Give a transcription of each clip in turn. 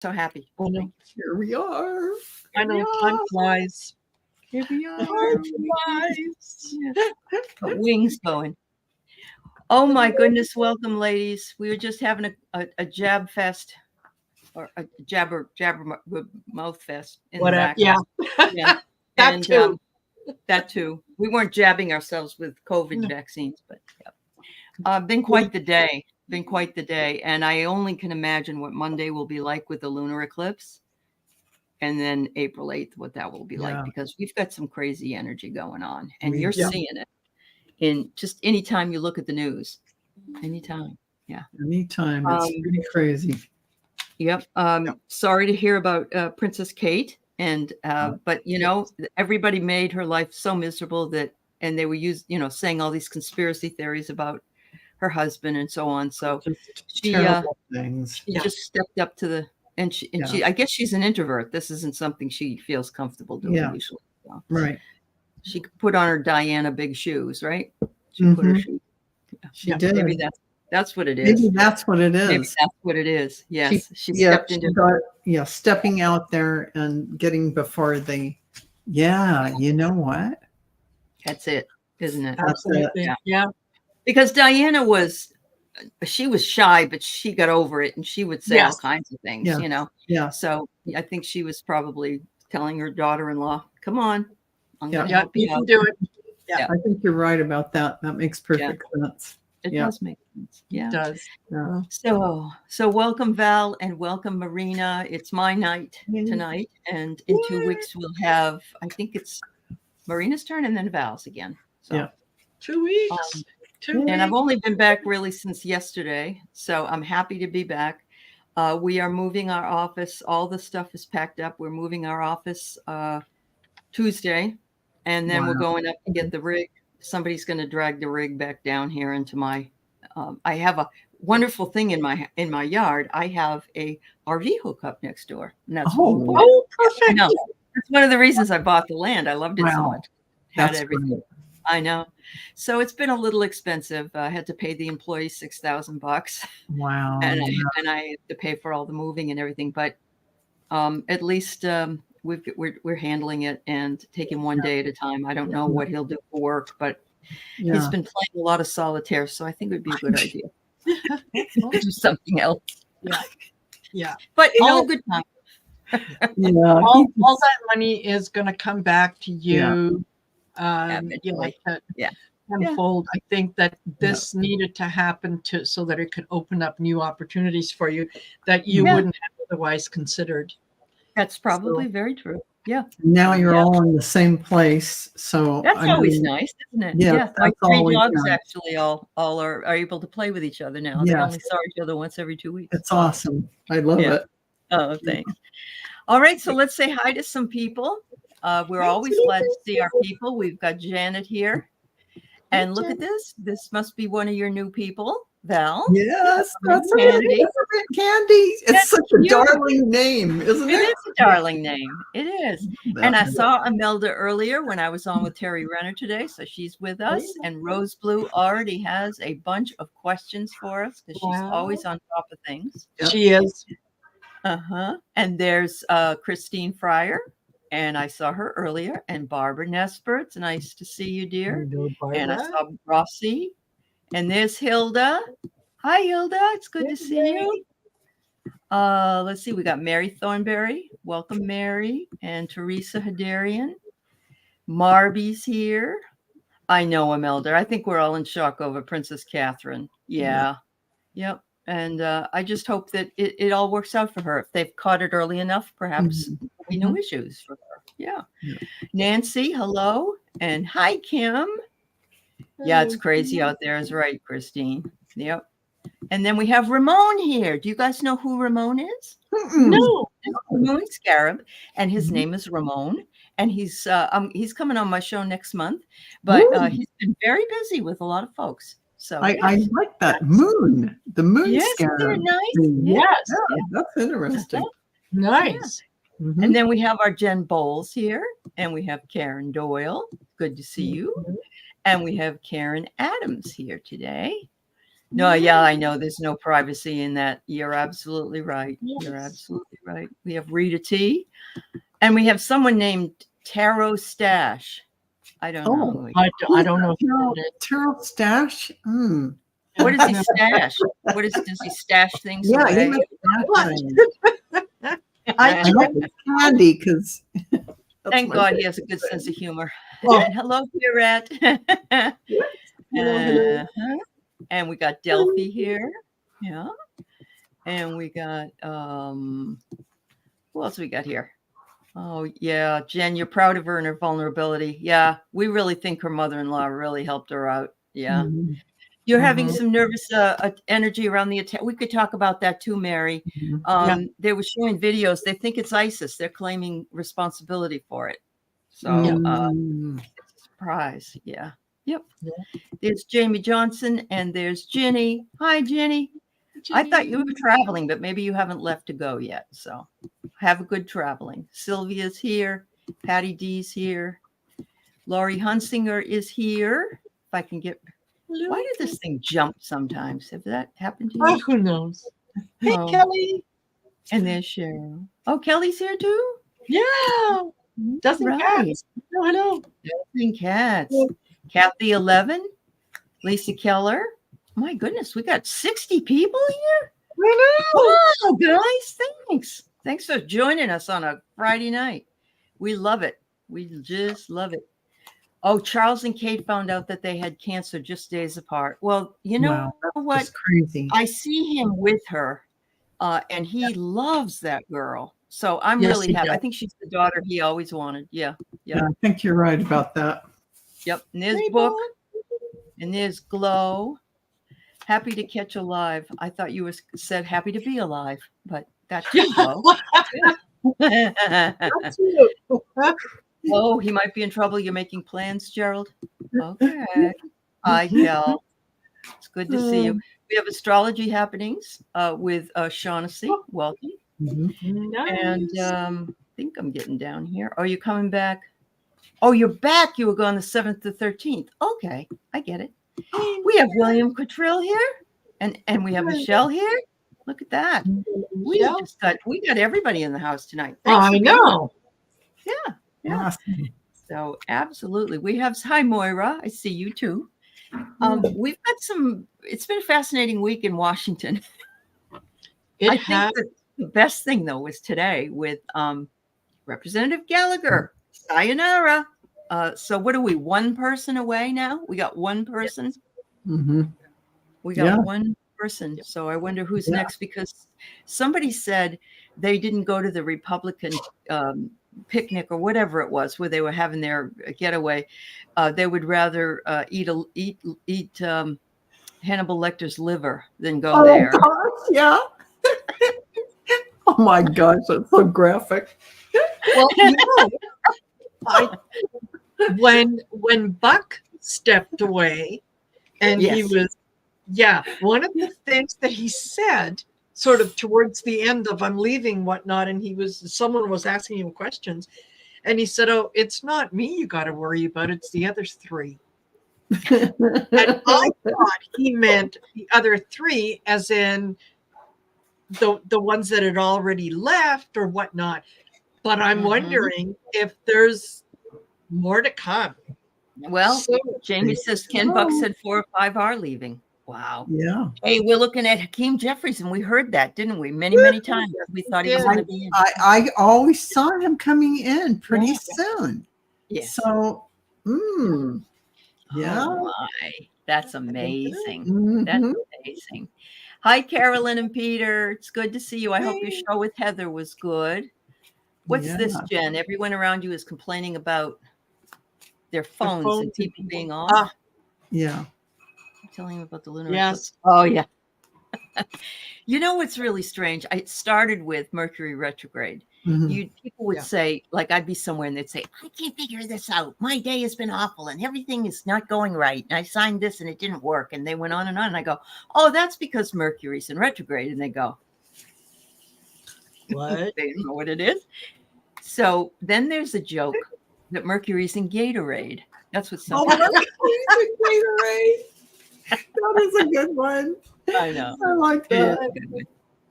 So happy. I know. Here we are. I know. Time flies. Here we are. Time flies. Got wings going. Oh my goodness. Welcome, ladies. We were just having a jab fest or a jabber mouth fest in the back. Yeah. Yeah. That And too. that too. We weren't jabbing ourselves with COVID vaccines, but yeah. Been quite the day. Been quite the day. And I only can imagine what Monday will be like with the lunar eclipse. And then April 8th, what that will be like, because we've got some crazy energy going on. And you're seeing it in just anytime you look at the news. Anytime. Yeah. Anytime. It's pretty crazy. Yep. Sorry to hear about Princess Kate. And but you know, everybody made her life so miserable and they were saying all these conspiracy theories about her husband and so on. So she just stepped up to the and she I guess she's an introvert. This isn't something she feels comfortable doing usually. So. Right. She put on her Diana big shoes, right? She put her shoes. She did. Maybe that's what it is. Maybe that's what it is. Maybe that's what it is. Yes. She stepped into stepping out there and getting before you know what? That's it, isn't it? Absolutely. Yeah. Because Diana was shy, but she got over it and she would say all kinds of things, you know? Yeah. So I think she was probably telling her daughter-in-law, come on. You can do it. Yeah. I think you're right about that. That makes perfect sense. It does make sense. Yeah. It does. Yeah. So welcome, Val, and welcome, Marina. It's my night tonight. And in 2 weeks, we'll have, I think it's Marina's turn and then Val's again. So 2 weeks. And I've only been back really since yesterday. So I'm happy to be back. We are moving our office. All the stuff is packed up. We're moving our office Tuesday. And then we're going up to get the rig. Somebody's going to drag the rig back down here into my. I have a wonderful thing in my yard. I have a RV hookup next door. And that's perfect. No, that's one of the reasons I bought the land. I loved it so much. Had everything. Great. I know. So it's been a little expensive. I had to pay the employees $6,000. Wow. And I had to pay for all the moving and everything. But at least we're handling it and taking one day at a time. I don't know what he'll do for work, but he's been playing a lot of solitaire, so I think it would be a good idea. Do something else. Yeah. But all good time. All that money is going to come back to you. Tenfold. I think that this needed to happen so that it could open up new opportunities for you that you wouldn't have otherwise considered. That's probably very true. Yeah. Now you're all in the same place, so that's always nice, isn't it? Yeah. My three dogs actually all are able to play with each other now. They only saw each other once every 2 weeks. It's awesome. I love it. Oh, thanks. All right, so let's say hi to some people. We're always glad to see our people. We've got Janet here, and look at this. This must be one of your new people. Val. Yes, that's Candy. Candy. It's such a darling name, isn't it? It is a darling name. It is. And I saw Imelda earlier when I was on with Terry Renner today, so she's with us. And Rose Blue already has a bunch of questions for us because she's always on top of things. She is. And there's Christine Fryer, and I saw her earlier, and Barbara Nesper. It's nice to see you, dear. And I saw Rossi. And there's Hilda. Hi, Hilda. It's good to see you. Let's see. We got Mary Thornberry. Welcome, Mary. And Teresa Hadarian. Marby's here. I know, Imelda. I think we're all in shock over Princess Catherine. Yeah. Yep. And I just hope that it all works out for her. If they've caught it early enough, perhaps there'll be no issues for her. Yeah. Nancy, hello. And hi, Kim. Yeah, it's crazy out there. Is right, Christine. Yep. And then we have Ramon here. Do you guys know who Ramon is? No. Ramon Scarab, and his name is Ramon. And he's coming on my show next month. But he's been very busy with a lot of folks. So I like that moon. The moon Scarab. Isn't it nice? Yes. Yeah, that's interesting. Nice. Yeah. And then we have our Jen Bowles here, and we have Karen Doyle. Good to see you. And we have Karen Adams here today. No, yeah, I know there's no privacy in that. You're absolutely right. You're Yes. absolutely right. We have Rita T, and we have someone named Taro Stash. I don't know who he is. I don't know. Terrell Stash. What does he stash? Does he stash things Yeah, he away? must stash What? things. I hope it's candy because Thank God he has a good sense of humor. Oh. And hello, Pierrette. Hello. And we got Delphi here. Yeah. And we got who else we got here? Oh yeah, Jen, you're proud of her and her vulnerability. Yeah, we really think her mother-in-law really helped her out. Yeah. You're having some nervous energy around the attack. We could talk about that too, Mary. They were showing videos. They think it's ISIS. They're claiming responsibility for it. So it's a surprise. Yeah. Yep. Yeah. There's Jamie Johnson and there's Ginny. Hi, Ginny. I thought you were traveling, but maybe you haven't left to go yet. So have a good traveling. Sylvia's here. Patty D's here. Laurie Hunsinger is here. If I can get... Why did this thing jump sometimes? Have that happened to you? Oh, who knows? Hey, Oh. Kelly. And there's Cheryl. Oh, Kelly's here too? Yeah. Doesn't Right. cats. Hello. Dozen Cats. Kathy 11. Lisa Keller. My goodness, we got 60 people here. Wow, guys, thanks. Thanks for joining us on a Friday night. We love it. We just love it. Oh, Charles and Kate found out that they had cancer just days apart. Well, you know what? It's crazy. I see him with her, and he loves that girl. So I'm really happy. I think she's the daughter he always wanted. Yeah. Yeah, I think you're right about that. Yep. And there's Book, and there's Glow. Happy to catch alive. I thought you said happy to be alive, but that's Glow. Oh, he might be in trouble. You're making plans, Gerald? Okay. Hi, Kel. It's good to see you. We have astrology happenings with Shaughnessy. Welcome. Nice. And I think I'm getting down here. Are you coming back? Oh, you're back. You were gone the 7th to 13th. Okay, I get it. We have William Cottrell here, and we have Michelle here. Look at that. We got everybody in the house tonight. I know. Yeah. Awesome. So absolutely. We have, hi Moira. I see you too. We've got it's been a fascinating week in Washington. I think that the best thing though was today with Representative Gallagher. Sayonara. So what are we, one person away now? We got one person. We got one person. So I wonder who's next, because somebody said they didn't go to the Republican picnic or whatever it was where they were having their getaway. They would rather eat Hannibal Lecter's liver than go there. Gosh, yeah. Oh my gosh, that's so graphic. Well, when Buck stepped away, and he was, one of the things that he said, sort of towards the end of "I'm leaving," whatnot, and someone was asking him questions, and he said, "Oh, it's not me you got to worry about; it's the other three." And I thought he meant the other three, as in the ones that had already left or whatnot. But I'm wondering if there's more to come. Well, Jamie says Ken Buck said 4 or 5 are leaving. Wow. Yeah. Hey, we're looking at Hakeem Jeffries, and we heard that, didn't we? Many times. We thought he was going to be in. I always saw him coming in pretty soon. Yes. So, yeah. Oh my, that's amazing. That's amazing. Hi, Carolyn and Peter. It's good to see you. I hope your show with Heather was good. What's this, Jen? Everyone around you is complaining about their phones and people being off. Yeah. I'm telling you about the lunar eclipse. Oh, yeah. You know what's really strange? It started with Mercury retrograde. People would say, like, I'd be somewhere and they'd say, I can't figure this out. My day has been awful and everything is not going right. And I signed this and it didn't work. And they went on. And I go, oh, that's because Mercury's in retrograde. And they go, what? They don't know what it is. So then there's a joke that Mercury's in Gatorade. That's what some Gatorade. That is a good one. I know. I like It is that. a good one.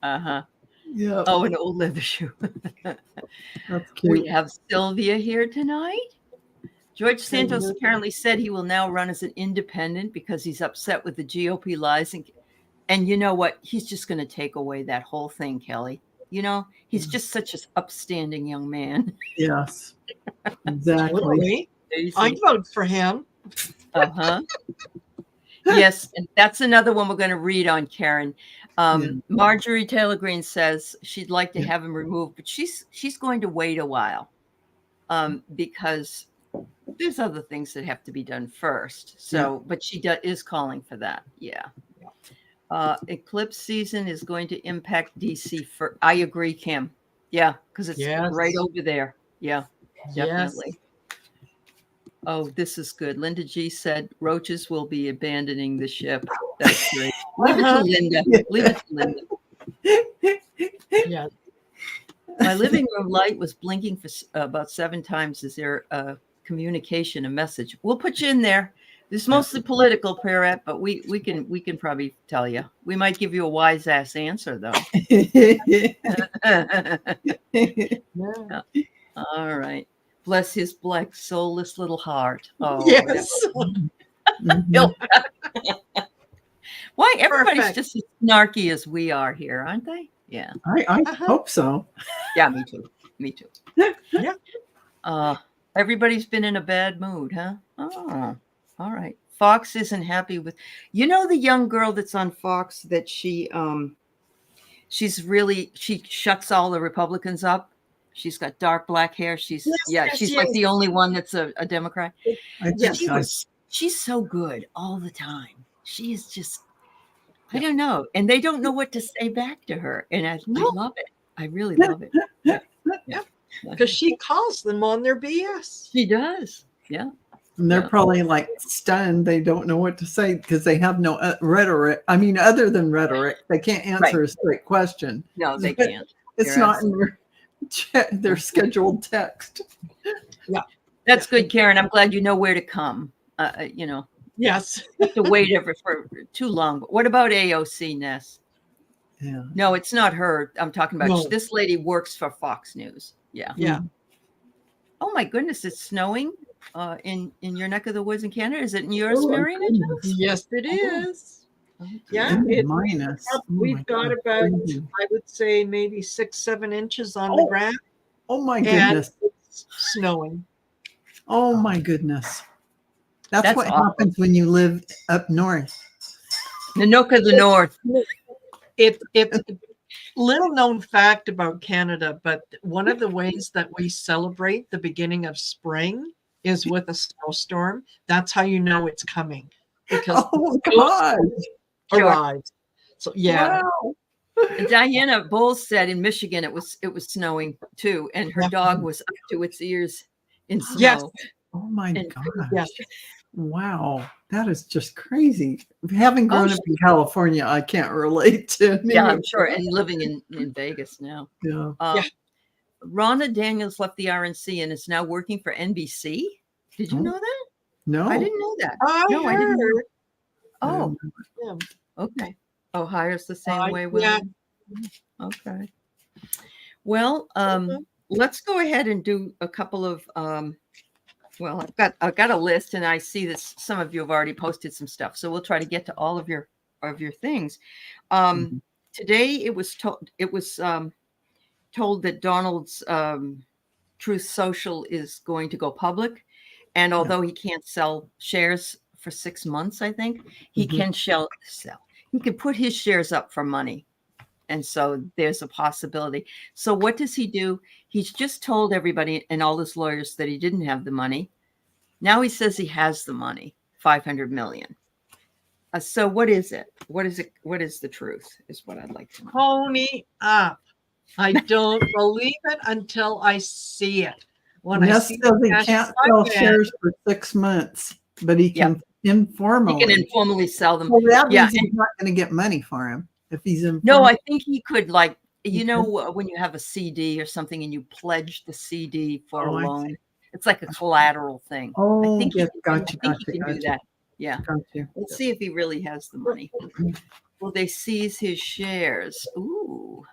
Uh-huh. Yeah, Oh, an old leather shoe. that's We cute. have Sylvia here tonight. George Santos Hello. apparently said he will now run as an independent because he's upset with the GOP lies. And you know what? He's just going to take away that whole thing, Kelly. You know, he's just such an upstanding young man. Yes, exactly. Totally. I'd vote for him. Uh-huh. Yes, and that's another one we're going to read on, Karen. Yeah. Marjorie Taylor Greene says she'd like to Yeah. have him removed, but she's going to wait a while because there's other things that have to be done first. So, but she is calling for that. Yeah. Eclipse season is going to impact DC. I agree, Kim. Yeah, because it's right over there. Yeah, definitely. Yes. Oh, this is good. Linda G said roaches will be abandoning the ship. That's great. Leave it to Linda. Leave it to Linda. Yeah. My living room light was blinking for about 7 times. Is there a communication, a message? We'll put you in there. This is mostly political, Perrette, but we can probably tell you. We might give you a wise ass answer though. All right. Bless his black, soulless little heart. Oh, yes. Why everybody's just as snarky as we are here, aren't they? Yeah. I hope so. Yeah, me too. Me too. Yeah. Everybody's been in a bad mood, huh? Oh, all right. Fox isn't happy with, the young girl that's on Fox that she shuts all the Republicans up. She's got dark black hair. She's like the only one that's a Democrat. She's so good all the time. She is just, I don't know. And they don't know what to say back to her. And I love it. I really love it. Yeah. Because she calls them on their BS. She does. Yeah. And they're probably like stunned. They don't know what to say because they have no rhetoric. I mean, other than rhetoric, they can't answer a straight question. No, they can't. It's not in their scheduled text. Yeah. That's good, Karen. I'm glad you know where to come. Yes. You have to wait for too long. But what about AOC, Ness? Yeah. No, it's not her. I'm talking about this lady works for Fox News. Yeah. Yeah. Oh my goodness, it's snowing in your neck of the woods in Canada. Is it in yours, Marina? Yes, it is. Yeah, minus. We've got about, I would say, maybe 6-7 inches on the ground. Oh my goodness! It's snowing. Oh my goodness! That's what happens when you live up north. The Nook of the North. It's a little known fact about Canada, but one of the ways that we celebrate the beginning of spring is with a snowstorm. That's how you know it's coming, because arrives. So Wow. Diana Bowles said in Michigan it was snowing too, and her dog was up to its ears in snow. Yes. Oh my gosh. Yes. Wow. That is just crazy. Having grown up in California, I can't relate to. Yeah, I'm sure. And living in Vegas now. Yeah. Ronna Daniels left the RNC and is now working for NBC. Did you know that? No. I didn't know that. I didn't know. Oh. Okay. Ohio's the same way with them. Okay. Well, let's go ahead and do a couple of well, I've got a list, and I see that some of you have already posted some stuff, so we'll try to get to all of your things. Today it was told that Donald's Truth Social is going to go public, and although he can't sell shares for 6 months, I think he can sell. He can put his shares up for money. And so there's a possibility. So what does he do? He's just told everybody and all his lawyers that he didn't have the money. Now he says he has the money, $500 million. So what is it? What is it? What is the truth is what I'd like to know. Pony up. I don't believe it until I see it. When I see he can't sell shares for 6 months, but he can informally sell them. Well, that means he's not going to get money for him if he's informal. No, I think he could, like, when you have a CD or something and you pledge the CD for a loan. It's like a collateral thing. Oh, I think gotcha. he can do that. Yeah. Got you. Let's see if he really has the money. Will they seize his shares? Ooh.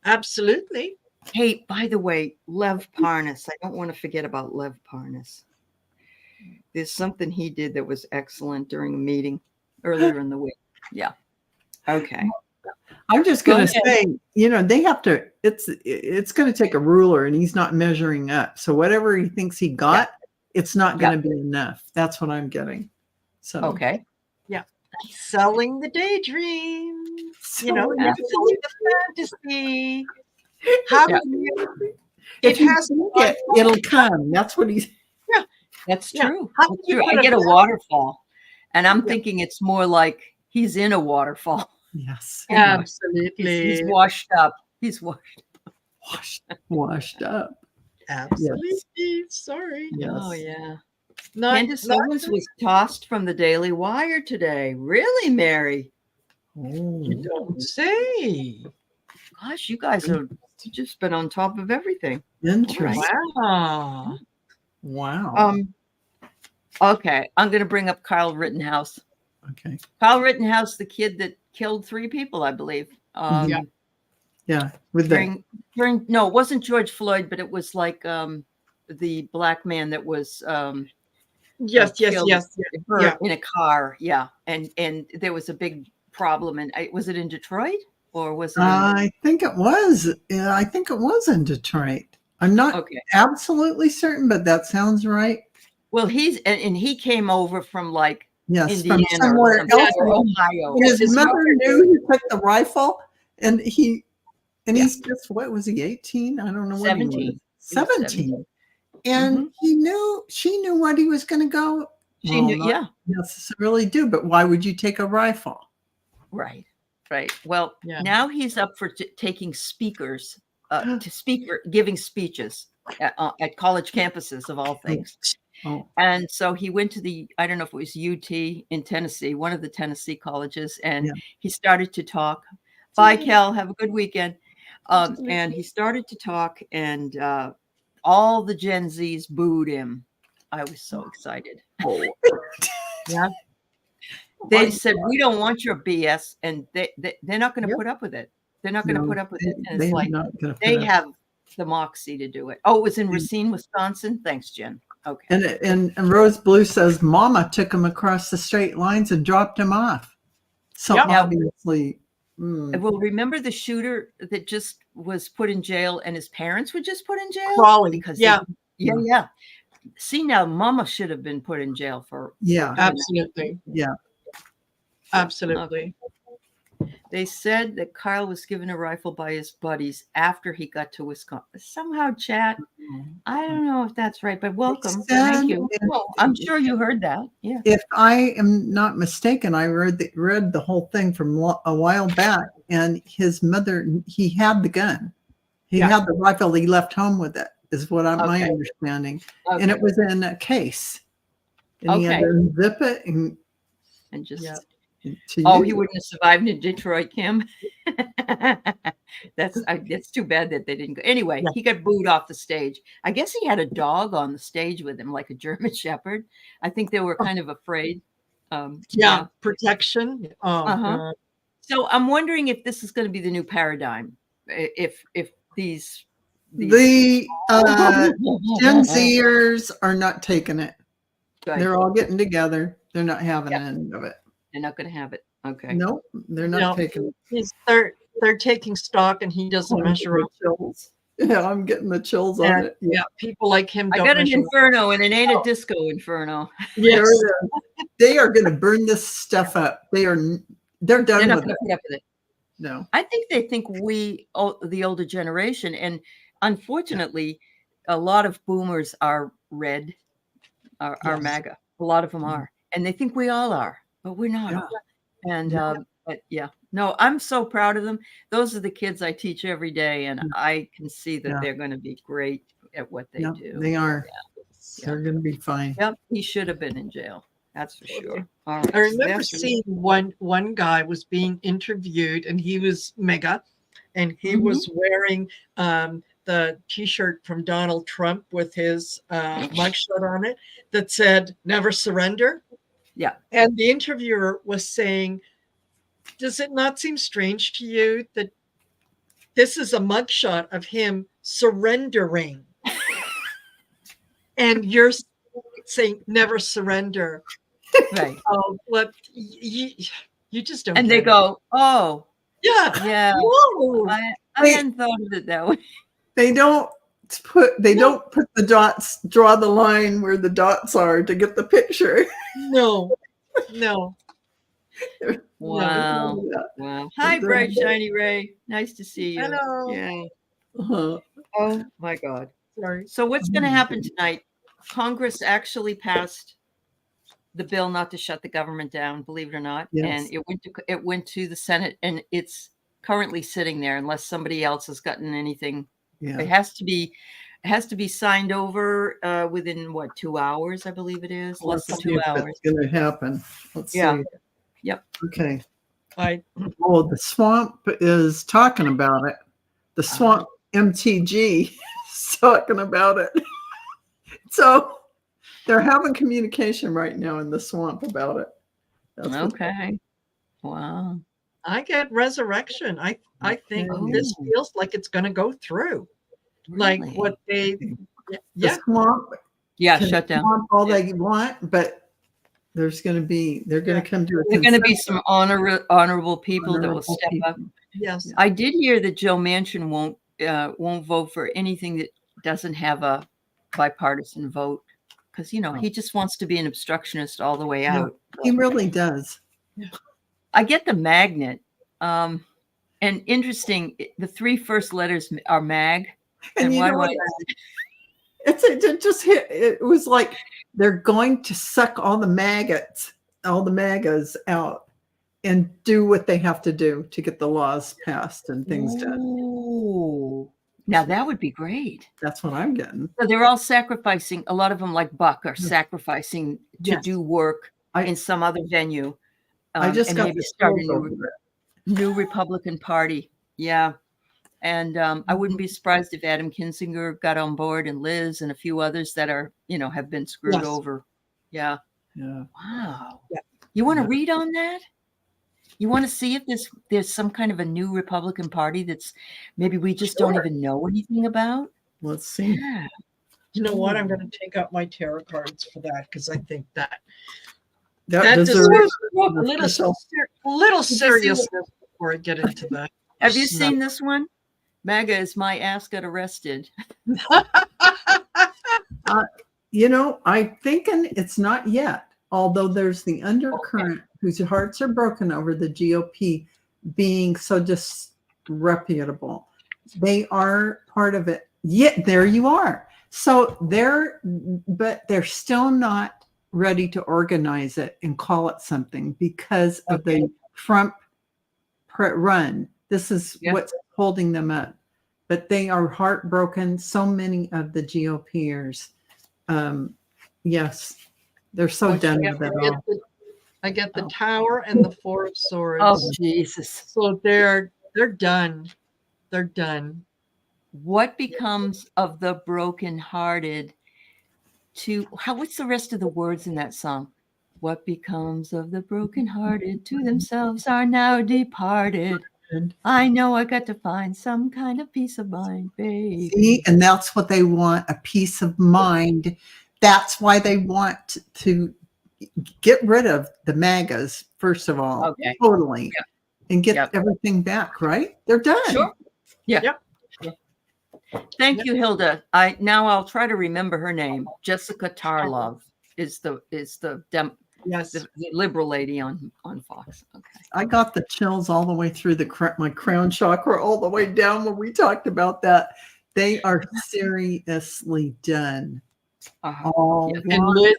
Absolutely. Hey, by the way, Lev Parnas. I don't want to forget about Lev Parnas. There's something he did that was excellent during a meeting earlier in the week. Yeah. Okay. I'm just going to say, they have to, it's going to take a ruler and he's not measuring up. So whatever he thinks he got, it's not going to be enough. That's what I'm getting. So, okay. Yeah. Selling the daydream, selling the fantasy. How do you, if you think it, it'll come. That's what he's. Yeah, that's true. How That's do you true. I put get a waterfall, and I'm thinking it's more like he's in a waterfall. Yes. Absolutely. He's washed up. He's washed up. Absolutely. Yes. Sorry. Yes. Oh, yeah. Candace Owens was tossed from the Daily Wire today. Really, Mary? Oh. You don't say. Gosh, you guys have just been on top of everything. Interesting. Wow. Wow. Okay, I'm going to bring up Kyle Rittenhouse. Okay. Kyle Rittenhouse, the kid that killed 3 people, I believe. Yeah. With during no, it wasn't George Floyd, but it was like the black man that was yes, in a car. Yeah, and there was a big problem. And was it in Detroit or was it? I think it was. I think it was in Detroit. I'm not absolutely certain, but that sounds right. Well, he came over from like Indiana from somewhere else, or Ohio. And his mother knew he took the rifle, and he's just, what was he, 18? I don't know. 17. 17. And she knew what he was going to go. She knew, not necessarily do, but why would you take a rifle? Right. Well, now he's up for taking speakers giving speeches at college campuses of all things. And so he went to I don't know if it was UT in Tennessee, one of the Tennessee colleges, and he started to talk. Bye, Kel. Have a good weekend. And he started to talk, and all the Gen Zs booed him. I was so excited. They said, we don't want your BS, and they're not going to put up with it. They're not going to put up with it. And it's like they have the moxie to do it. Oh, it was in Racine, Wisconsin. Thanks, Jen. Okay. And Rose Blue says Mama took him across the straight lines and dropped him off. So obviously. Well, remember the shooter that just was put in jail and his parents were just put in jail? Crawley. Because See, now Mama should have been put in jail for. Absolutely. Yeah. Absolutely. They said that Kyle was given a rifle by his buddies after he got to Wisconsin. Somehow, chat. I don't know if that's right, but welcome. Thank you. I'm sure you heard that. Yeah. If I am not mistaken, I read the whole thing from a while back, and his mother, he had the gun. He had the rifle. He left home with it, is what my understanding. And it was in a case. And he had to unzip it and just. He wouldn't have survived in Detroit, Kim. It's too bad that they didn't go. Anyway, he got booed off the stage. I guess he had a dog on the stage with him, like a German Shepherd. I think they were kind of afraid. Protection. So I'm wondering if this is going to be the new paradigm. If these Gen Zers are not taking it. They're all getting together. They're not having any of it. They're not going to have it. Okay. Nope, they're not taking it. They're taking stock, and he doesn't measure up. Chills. Yeah, I'm getting the chills on it. Yeah, people like him. I got an inferno, and it ain't a disco inferno. Yes, they are going to burn this stuff up. They're done They're not with going to it. put up with it. No, I think they think we, the older generation, and unfortunately, a lot of boomers are red, are MAGA. A lot of them are, and they think we all are. But we're not. And but no, I'm so proud of them. Those are the kids I teach every day, and I can see that they're going to be great at what they do. They are. They're going to be fine. Yep, he should have been in jail. That's for sure. All right. I remember seeing one guy was being interviewed, and he was mega, and he was wearing the T-shirt from Donald Trump with his mugshot on it that said "Never Surrender." Yeah. And the interviewer was saying, does it not seem strange to you that this is a mugshot of him surrendering? And you're saying never surrender. Right. Oh, what you just don't And get they it. go, oh, Yeah. yeah. Whoa. I hadn't thought of it that way. They don't put the dots, draw the line where the dots are to get the picture. No. Wow. Yeah. Wow. Hi, bright, shiny Ray. Nice to see you. Hello. Yeah. Uh-huh. Oh, my God. Sorry. So what's going to happen tonight? Congress actually passed the bill not to shut the government down, believe it or not. Yes. And it went to the Senate, and it's currently sitting there unless somebody else has gotten anything. Yeah. It has to be signed over within 2 hours, I believe it is. Less than 2 hours. It's going to happen. Let's Yeah. see. Yep. Okay. Oh, the swamp is talking about it. The swamp MTG is talking about it. So they're having communication right now in the swamp about it. Okay. Wow. I get resurrection. I think this feels like it's going to go through. Really? Like what they, the swamp. Yeah, shut down. All they want, but there's going to be, they're going to come to a There are going to be some honorable people that will step up. Yes. I did hear that Joe Manchin won't vote for anything that doesn't have a bipartisan vote because he just wants to be an obstructionist all the way out. He really does. I get the magnet, and interesting. The 3 first letters are mag, and why do I? It just hit. It was like they're going to suck all the maggots, all the MAGAs out, and do what they have to do to get the laws passed and things done. Ooh. Now that would be great. That's what I'm getting. So they're all sacrificing. A lot of them, like Buck, are sacrificing to do work in some other venue. I just got maybe start a new Republican Party. Yeah. And I wouldn't be surprised if Adam Kinzinger got on board, and Liz and a few others that are, have been screwed over. Yeah. Yeah. Wow. Yeah. You want to read on that? You want to see if there's some kind of a new Republican Party that's maybe we just don't even know anything about? Let's see. Yeah. You know what? I'm going to take out my tarot cards for that because I think that deserves a little seriousness before I get into that. Have you seen this one? MAGA is my ass got arrested. I'm thinking it's not yet, although there's the undercurrent whose hearts are broken over the GOP being so disreputable. They are part of it. Yet there you are. So but they're still not ready to organize it and call it something because of the Trump run. This is what's holding them up. But they are heartbroken. So many of the GOPers, yes, they're so done with it all. I get the Tower and the 4 of Swords. Oh, Jesus. So they're done. They're done. What becomes of the brokenhearted what's the rest of the words in that song? What becomes of the brokenhearted to themselves are now departed. I know I got to find some kind of peace of mind, baby. See, and that's what they want, a peace of mind. That's why they want to get rid of the MAGAs, first of all, totally, and get everything back, right? They're done. Sure. Yeah. Yep. Thank you, Hilda. I'll try to remember her name. Jessica Tarlov is the liberal lady on Fox. Okay. I got the chills all the way through my crown chakra, all the way down when we talked about that. They are seriously done. And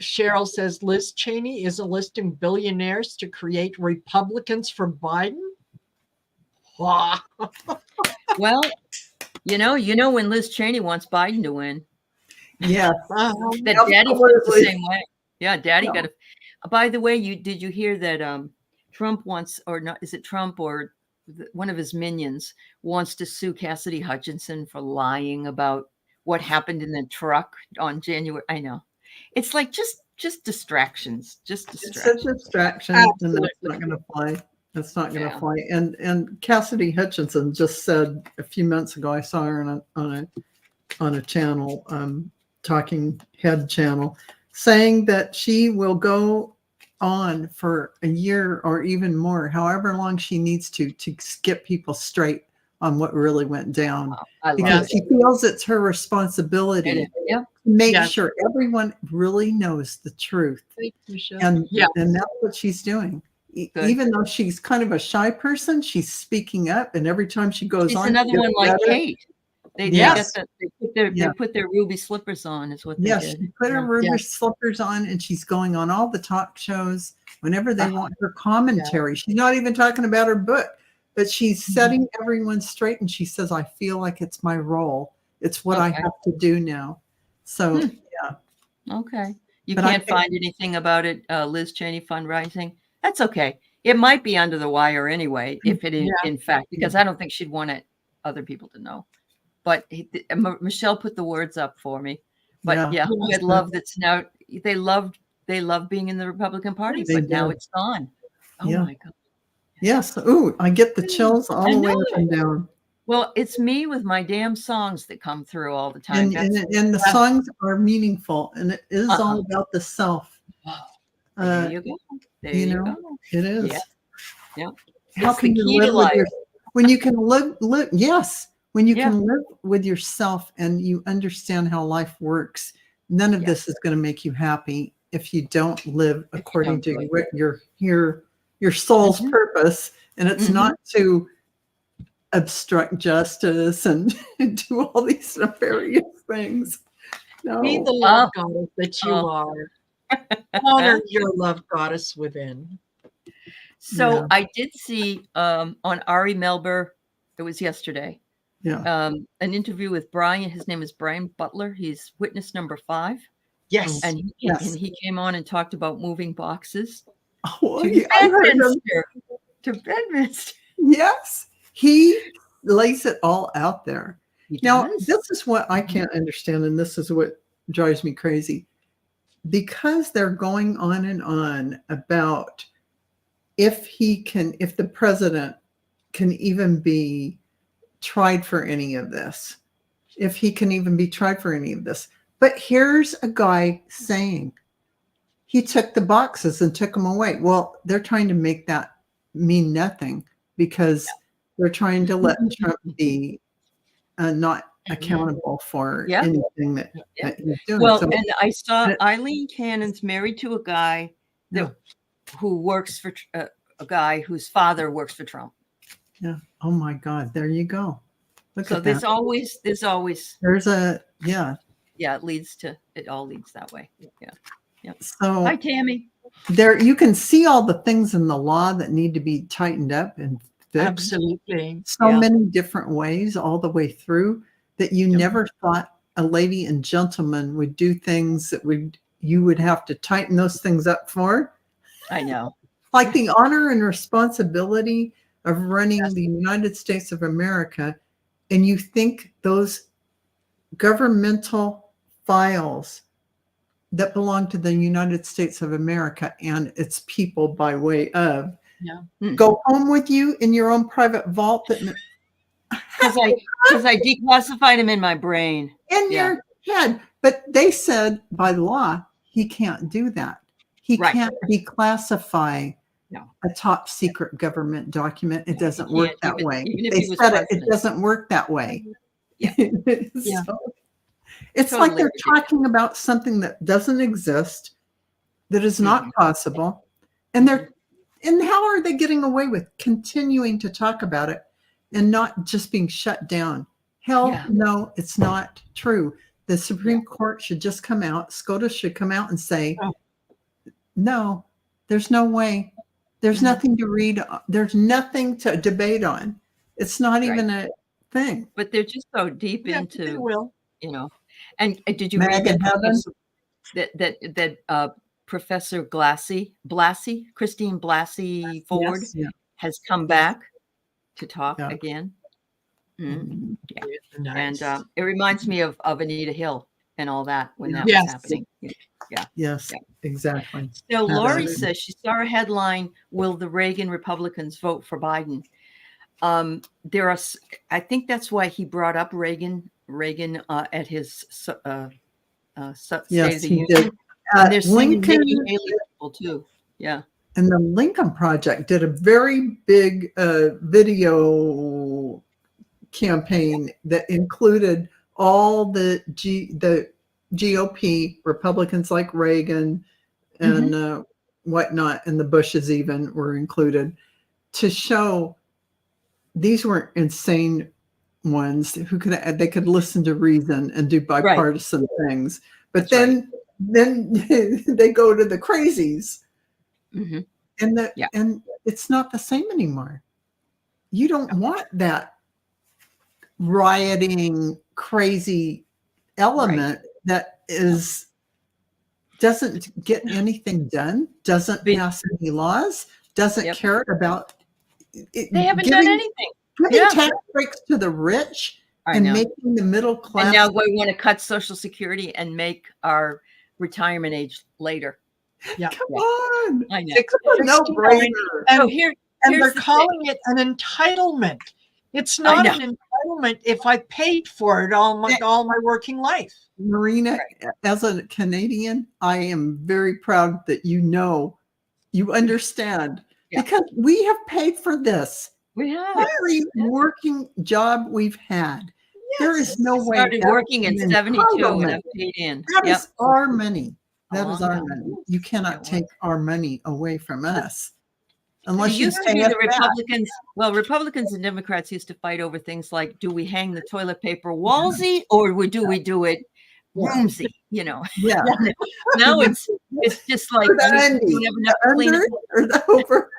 Cheryl says Liz Cheney is enlisting billionaires to create Republicans for Biden. Wow. Well, you know when Liz Cheney wants Biden to win. Yeah. That Daddy feels the same way. Yeah, Daddy got to. By the way, did you hear that Trump wants, or not? Is it Trump or one of his minions wants to sue Cassidy Hutchinson for lying about what happened in the truck on January? I know. It's like, just just distractions, just It's a distractions. distraction, and that's not going to fly. That's not going to fly. And Cassidy Hutchinson just said a few months ago, I saw her on a channel, talking head channel, saying that she will go on for a year or even more, however long she needs to get people straight on what really went down. Because she feels it's her responsibility to make sure everyone really knows the truth. And that's what she's doing. Even though she's kind of a shy person, she's speaking up, and every time she goes on, she's another one like Kate. They put their ruby slippers on, is what they did. She put her ruby slippers on, and she's going on all the talk shows whenever they want her commentary. She's not even talking about her book, but she's setting everyone straight, and she says, I feel like it's my role. It's what I have to do now. So, Okay. You can't find anything about it, Liz Cheney fundraising? That's okay. It might be under the wire anyway, if it is, in fact, because I don't think she'd want other people to know. But Michelle put the words up for me. But I love that's now they love being in the Republican Party, but now it's gone. Oh my God. Yes. Ooh, I get the chills all the way up and down. Well, it's me with my damn songs that come through all the time. And the songs are meaningful, and it is all about the self. There you go. There you go. It is. Yeah. How can you live with when you can live? Yes. When you can live with yourself and you understand how life works, none of this is going to make you happy if you don't live according to your soul's purpose. And it's not to obstruct justice and do all these nefarious things. No. Be the love goddess that you are. Honor your love goddess within. So I did see on Ari Melber, it was yesterday, an interview with Brian. His name is Brian Butler. He's witness number 5. Yes. And he came on and talked about moving boxes to Bedminster. Yes. He lays it all out there. Now, this is what I can't understand, and this is what drives me crazy. Because they're going on and on about if the president can even be tried for any of this, if he can even be tried for any of this. But here's a guy saying he took the boxes and took them away. Well, they're trying to make that mean nothing because they're trying to let Trump be not accountable for anything that he's doing. Well, and I saw Eileen Cannon's married to a guy who works for a guy whose father works for Trump. Yeah. Oh my God. There you go. Look so at there's that. always it all leads that way. Yeah. So hi, Tammy. There you can see all the things in the law that need to be tightened up and fixed. Absolutely. So many different ways all the way through that you never thought a lady and gentleman would do things that you would have to tighten those things up for. I know. Like the honor and responsibility of running the United States of America. And you think those governmental files that belong to the United States of America and its people by way of go home with you in your own private vault that because I declassified them in my brain. In your head. But they said by law, he can't do that. He can't declassify a top secret government document. It doesn't work that way. They said it doesn't work that way. It's totally like they're talking about something that doesn't exist, that is not possible. And how are they getting away with continuing to talk about it and not just being shut down? Hell, no, it's not true. The Supreme Court should just come out, SCOTUS should come out and say, no, there's no way. There's nothing to read. There's nothing to debate on. It's not even a thing. But they're just so deep into, And did you read that Professor Christine Blasey Ford has come back to talk again? Mm-hmm. Nice. And it reminds me of Anita Hill and all that when that was happening. Yes, Yeah. exactly. So Lori That's- says she saw a headline, "Will the Reagan Republicans vote for Biden?" There are, I think that's why he brought up Reagan at his State of Yes, the he Union. did. And they're singing Lincoln Nikki Haley people too. Yeah. and the Lincoln Project did a very big video campaign that included all the GOP Republicans like Reagan and whatnot, and the Bushes even were included, to show these weren't insane ones who they could listen to reason and do bipartisan things. But then they go to the crazies, and and it's not the same anymore. You don't want that rioting, crazy element that doesn't get anything done, doesn't pass any laws, doesn't care about it, they haven't done anything. Giving tax breaks to the rich and making the middle class. And now we want to cut Social Security and make our retirement age later. Yeah, come on! I know. It's a no-brainer. And they're calling it an entitlement. It's not an entitlement if I paid for it all my working life. Marina, as a Canadian, I am very proud that you understand, because we have paid for this. We have every working job we've had. Yes. There is no way. Started working in 72 and I've paid in. That is our money. That is our money. You cannot take our money away from us. Unless it used to be the Republicans. Well, Republicans and Democrats used to fight over things like, do we hang the toilet paper Walsey or do we do it Roomsey? You know. Yeah. Now it's just like you have enough to clean it. Or the over.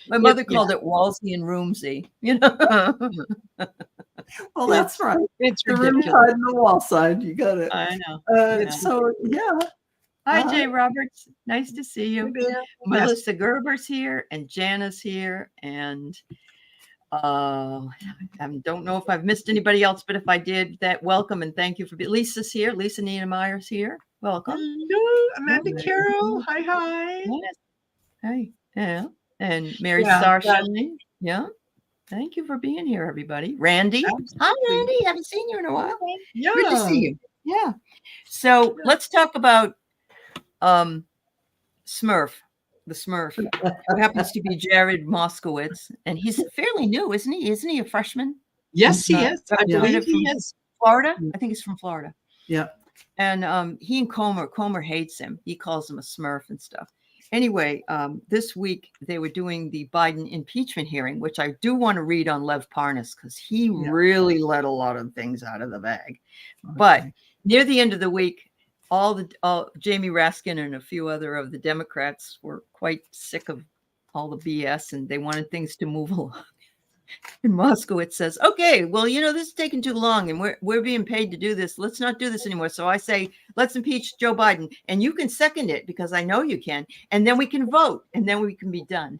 My mother called it Walsey and Roomsey. You know. Well, that's right. It's the room side and the wall side. You got it. I know. So yeah. Hi, Jay Roberts. Nice to see you. Melissa Gerber's here, and Jana's here, and I don't know if I've missed anybody else, but if I did, that welcome and thank you for being. Lisa's here. Lisa Niedermeyer's here. Welcome. Hello, Amanda Carroll. Hi. Yes. Hey. Yeah. And Mary Starshine. Yeah. Thank you for being here, everybody. Randy. Absolutely. Hi, Randy. Haven't seen you in a while. Yeah. Good to see you. Yeah. So let's talk about Smurf, the Smurf, who happens to be Jared Moskowitz, and he's fairly new, isn't he? Isn't he a freshman? Yes, he is. I believe he is. Florida? I think he's from Florida. Yeah. And he and Comer hates him. He calls him a Smurf and stuff. Anyway, this week they were doing the Biden impeachment hearing, which I do want to read on Lev Parnas because he really let a lot of things out of the bag. Okay. But near the end of the week, all Jamie Raskin and a few other of the Democrats were quite sick of all the BS, and they wanted things to move along. And Moskowitz says, "Okay, well, this is taking too long, and we're being paid to do this. Let's not do this anymore." So I say, let's impeach Joe Biden, and you can second it because I know you can, and then we can vote, and then we can be done.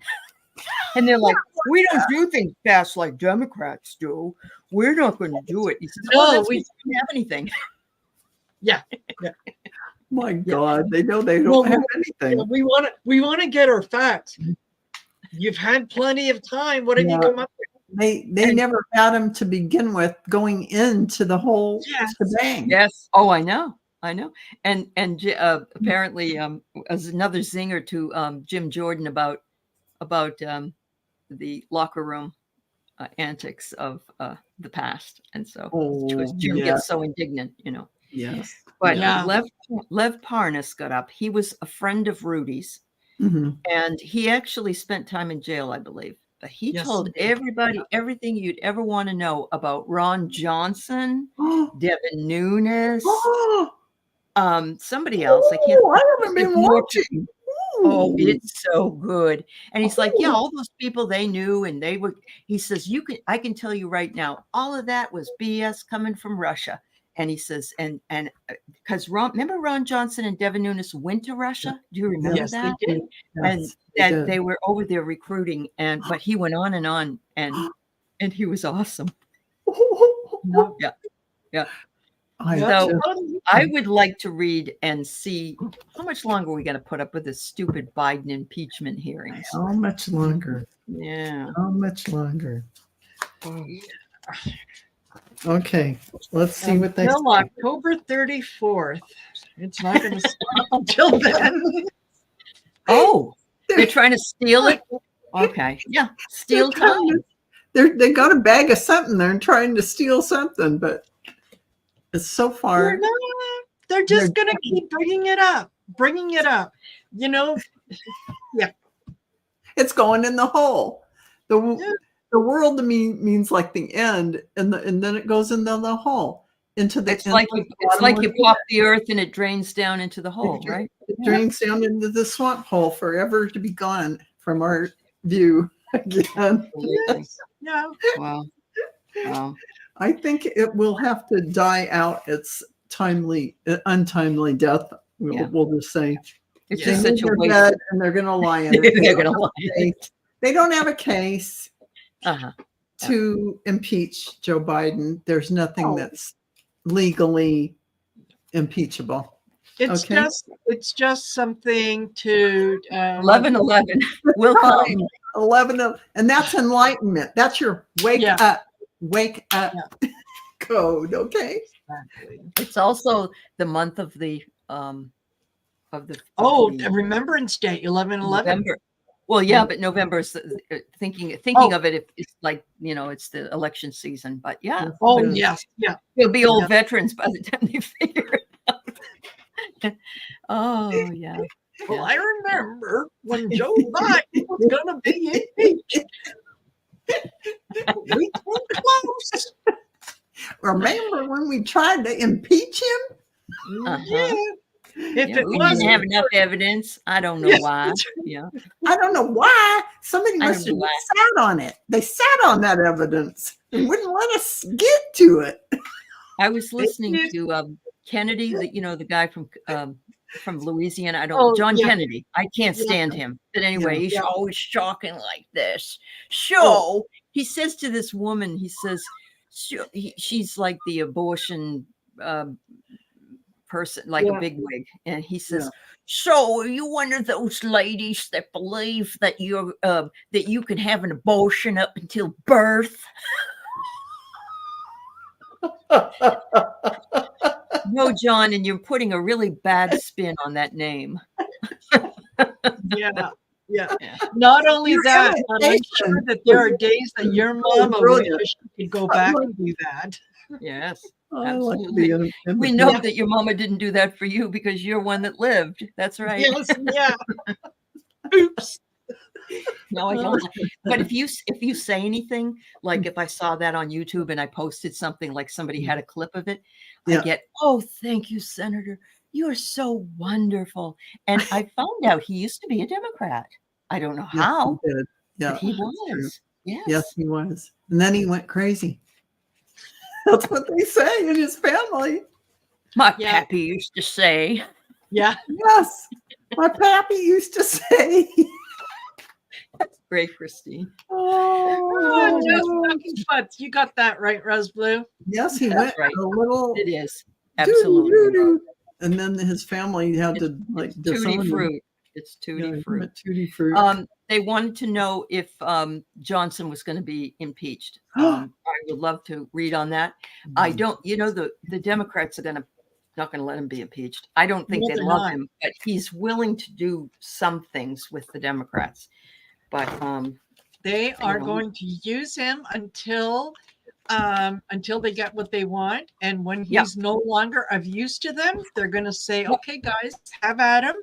And they're like, "We don't do things fast like Democrats do. We're not going to do it." He says, "No, we don't have anything." Yeah. My God, they know they don't have anything. We want to get our facts. You've had plenty of time. What did you come up with? They never had him to begin with going into the whole shebang. Yes. Oh, I know. And apparently as another zinger to Jim Jordan about the locker room antics of the past, and so Jim gets so indignant, Yes. But Lev Parnas got up. He was a friend of Rudy's, and he actually spent time in jail, I believe. But he told everybody everything you'd ever want to know about Ron Johnson, Devin Nunes, somebody else. I haven't been watching. Oh, it's so good. And he's like, all those people they knew, and he says, I can tell you right now, all of that was BS coming from Russia. And he says, and because remember Ron Johnson and Devin Nunes went to Russia? Do you remember that? They did. And that they were over there recruiting, but he went on, and he was awesome. Yeah. So I would like to read and see how much longer are we going to put up with this stupid Biden impeachment hearings. How much longer? Yeah. How much longer? Okay, let's see what they say. Until October 34th. It's not going to stop until then. Oh, they're trying to steal it? Okay. Yeah. Steal time. They got a bag of something. They're trying to steal something, but it's so far. They're just going to keep bringing it up. You know, yeah. It's going in the hole. The world to me means like the end, and then it goes into the hole. Into the it's like you pop the earth and it drains down into the hole, right? It drains down into the swamp hole, forever to be gone from our view again. Yes. Yeah. Wow. I think it will have to die out its untimely death. We'll just say it's just such a waste, and they're going to lie in it. They're going to lie in it. They don't have a case to impeach Joe Biden. There's nothing that's legally impeachable. It's just something to 11/11 will come. 11, and that's enlightenment. That's your wake up code. Okay. Exactly. It's also the month of the Remembrance Day, 11/11. Well, yeah, but November is thinking of it. It's like, it's the election season. But yeah. Oh yes, yeah. They'll be old veterans by the time they figure it out. Oh yeah. Well, I remember when Joe Biden was going to be impeached. We came close. Remember when we tried to impeach him? Yeah. We didn't have enough evidence. I don't know why. Yeah. I don't know why. Somebody must have sat on it. They sat on that evidence and wouldn't let us get to it. I was listening to Kennedy, the guy from Louisiana. John Kennedy. I can't stand him. But anyway, he's always shocking like this. He says to this woman, he says, she's like the abortion person, like a bigwig, and he says, "So, are you one of those ladies that believe that that you can have an abortion up until birth?" No, John, and you're putting a really bad spin on that name. Yeah. Not only that, but I'm sure that there are days that your mama wishes she could go back and do that. Yes, absolutely. We know that your mama didn't do that for you because you're one that lived. That's right. Yes, yeah. Oops. No, I don't. But if you say anything, like if I saw that on YouTube and I posted something, like somebody had a clip of it, I get, "Oh, thank you, Senator. You are so wonderful." And I found out he used to be a Democrat. I don't know how. But he was. Yes, he was. And then he went crazy. That's what they say in his family. My pappy used to say. Yeah. Yes. My pappy used to say. That's great, Christine. Just butts. You got that right, Rose Blue. Yes, he went a little. It is. Absolutely. And then his family had to tutti fruit. It's tutti fruit. Tutti fruit. They wanted to know if Johnson was going to be impeached. I would love to read on that. I don't. The Democrats are not going to let him be impeached. I don't think they love him, but he's willing to do some things with the Democrats. But they are going to use him until they get what they want, and when he's no longer of use to them, they're going to say, "Okay, guys, have at him,"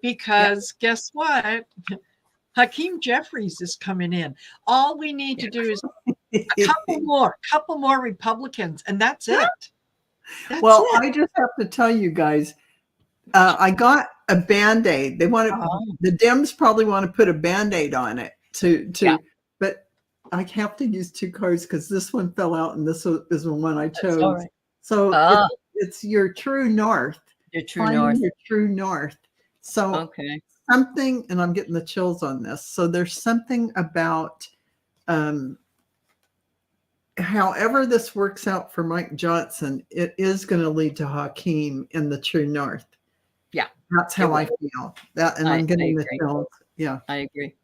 because guess what? Hakeem Jeffries is coming in. All we need to do is a couple more Republicans, and that's it. I just have to tell you guys, I got a Band-Aid. They want the Dems probably want to put a Band-Aid on it but I have to use two cards because this one fell out and this is the one I chose. Right. So it's your true north. Your true north. So something, and I'm getting the chills on this. So there's something about however this works out for Mike Johnson, it is going to lead to Hakeem in the true north. Yeah. That's how I feel. And I'm getting the chills. Yeah. I agree.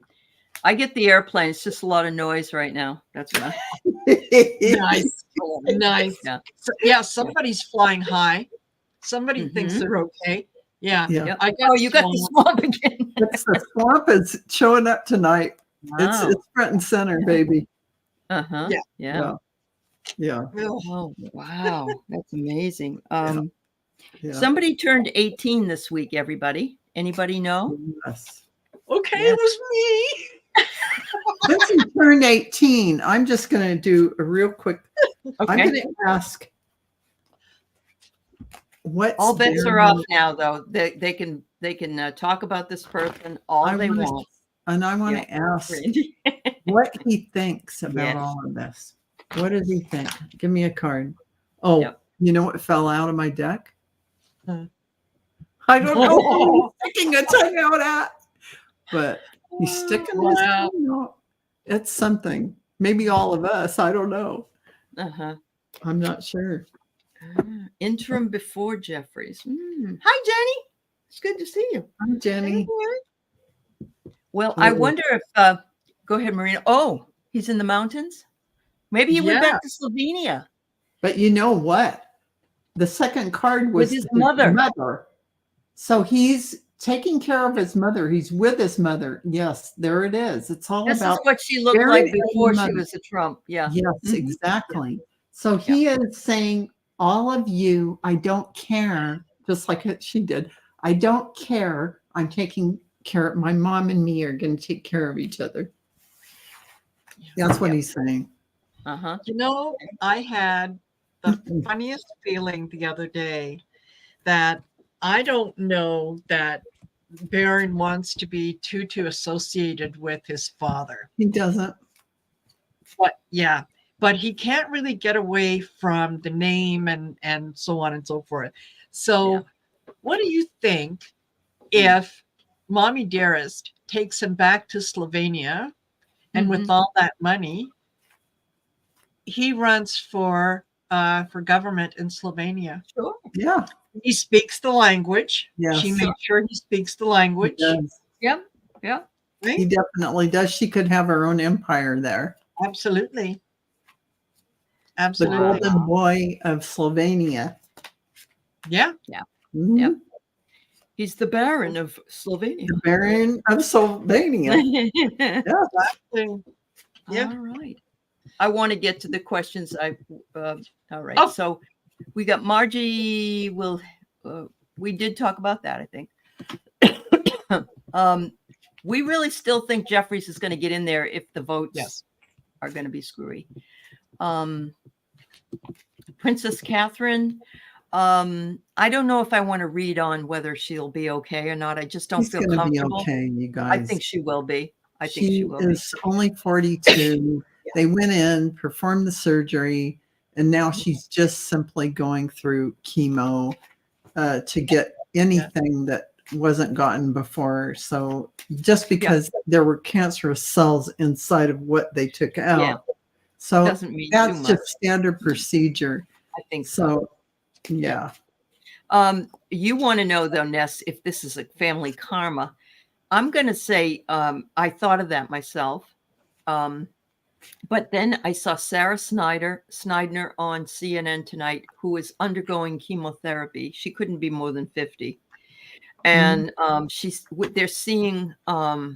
I get the airplane. It's just a lot of noise right now. That's what Nice. Nice. Yeah. So, yeah, somebody's flying high. Somebody thinks they're okay. Yeah. Yeah. I got you got the swamp again. It's the swamp is showing up tonight. Wow. It's front and center, baby. Uh-huh. Yeah. Yeah. Oh, wow. That's amazing. Yeah. Somebody turned 18 this week, everybody. Anybody know? Yes. Okay, it was me. Since you turned 18, I'm just going to do a real quick. Okay. I'm going to ask. All bets are off now, though. They can talk about this person all they want. And I want to ask what he thinks about all of this. What does he think? Give me a card. Oh, you know what fell out of my deck? I don't know who he's sticking a tongue out at, but he's sticking his tongue out. It's something. Maybe all of us. I don't know. I'm not sure. Interim before Jeffries. Hi, Jenny. It's good to see you. Hi, Jenny. Well, I wonder if, go ahead, Marina. Oh, he's in the mountains? Maybe he went back to Slovenia. But you know what? The second card was with his mother. So he's taking care of his mother. He's with his mother. Yes, there it is. It's all about. This is what she looked like before she was a Trump. Yeah. Yes, exactly. So he is saying, all of you, I don't care, just like she did. I don't care. I'm taking care of my mom and me are going to take care of each other. That's what he's saying. You know, I had the funniest feeling the other day that I don't know that Barron wants to be too associated with his father. He doesn't. But he can't really get away from the name and so on and so forth. So what do you think if Mommy Dearest takes him back to Slovenia and with all that money, he runs for government in Slovenia? Sure. Yeah. He speaks the language. Yes. She made sure he speaks the language. Yep. Yeah. Right? He definitely does. She could have her own empire there. Absolutely. The golden boy of Slovenia. Yeah. Mm-hmm. He's the Baron of Slovenia. The Baron of Slovenia. Exactly. Yeah. All right. I want to get to the questions. All right. Oh. So we got Margie. We did talk about that, I think. We really still think Jeffries is going to get in there if the votes are going to be screwy. Princess Catherine. I don't know if I want to read on whether she'll be okay or not. I just don't feel comfortable. Be okay, you guys. I think she will be. I think she will be. Is only 42. They went in, performed the surgery, and now she's just simply going through chemo to get anything that wasn't gotten before. So just because there were cancerous cells inside of what they took out. So doesn't mean that's too much. just standard procedure. I think so. Yeah. You want to know though, Ness, if this is a family karma. I'm going to say I thought of that myself. But then I saw Sarah Snyder on CNN tonight, who is undergoing chemotherapy. She couldn't be more than 50. And they're seeing, I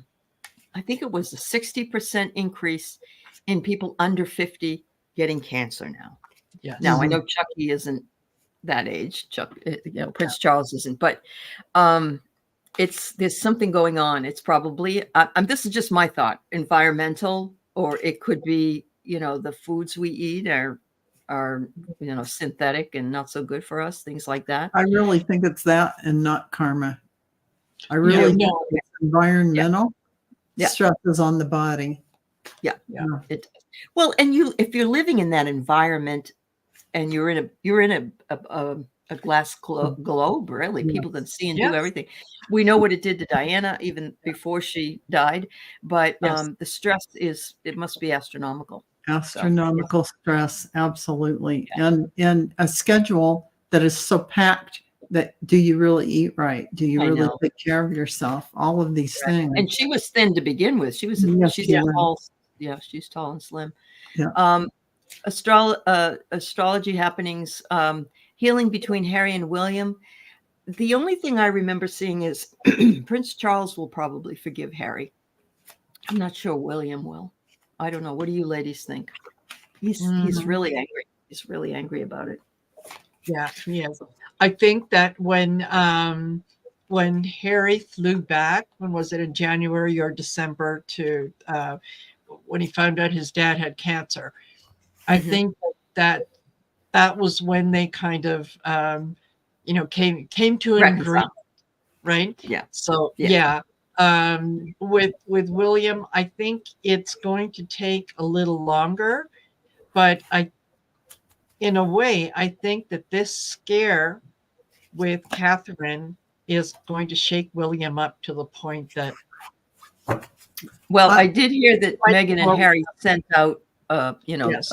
think it was a 60% increase in people under 50 getting cancer now. Yes. Now, I know Chucky isn't that age. Prince Charles isn't, but there's something going on. It's probably, this is just my thought, environmental, or it could be, the foods we eat are synthetic and not so good for us, things like that. I really think it's that and not karma. I really think it's environmental stresses on the body. Well, and if you're living in that environment and you're in a glass globe, really, people can see and do everything. We know what it did to Diana even before she died, but the stress it must be astronomical. Astronomical stress, absolutely. And a schedule that is so packed that do you really eat right? Do you really take care of yourself? All of these things. And she was thin to begin with. She's tall. Yeah, she's tall and slim. Yeah. Astrology happenings, healing between Harry and William. The only thing I remember seeing is Prince Charles will probably forgive Harry. I'm not sure William will. I don't know. What do you ladies think? He's really angry. He's really angry about it. Yeah, he is. I think that when Harry flew back, when was it, in January or December, to when he found out his dad had cancer, I think that was when they kind of came to an agreement, right? Yeah. So with William, I think it's going to take a little longer, but in a way, I think that this scare with Catherine is going to shake William up to the point that. Well, I did hear that Meghan and Harry sent out, Yes.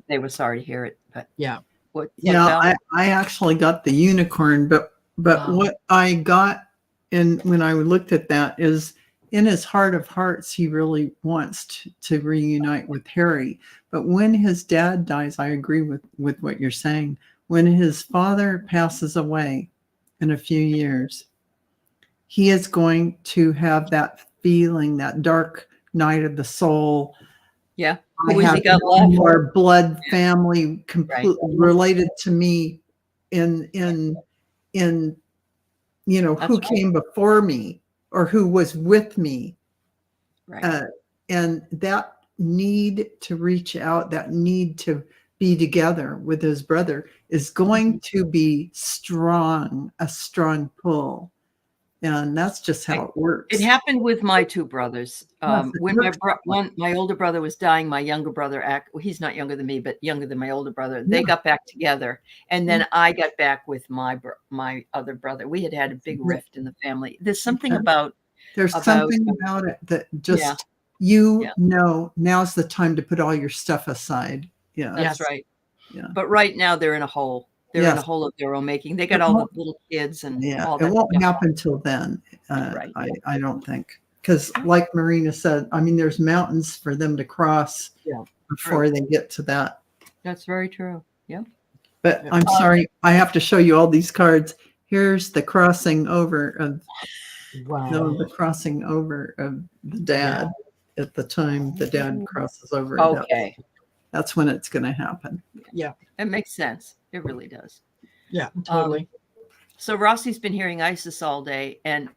They were sorry to hear it, but yeah. I actually got the unicorn, but what I got when I looked at that is, in his heart of hearts, he really wants to reunite with Harry. But when his dad dies, I agree with what you're saying. When his father passes away in a few years, he is going to have that feeling, that dark night of the soul. Yeah. I have no more blood family related to me in who came before me or who was with me. Right. And that need to reach out, that need to be together with his brother is going to be a strong pull. And that's just how it works. It happened with my two brothers. When my older brother was dying, my younger brother, he's not younger than me, but younger than my older brother, they got back together. And then I got back with my other brother. We had a big rift in the family. There's something about it that just, now's the time to put all your stuff aside. Yeah. That's right. Yeah. But right now they're in a hole. They're in a hole of their own making. They got all the little kids and all that. It won't happen till then. I don't think. Because like Marina said, I mean, there's mountains for them to cross before they get to that. That's very true. Yeah. But I'm sorry, I have to show you all these cards. Here's the crossing over of the crossing over of the dad at the time the dad crosses over. Okay. That's when it's going to happen. Yeah. It makes sense. It really does. Yeah, totally. So Rossi's been hearing Isis all day, and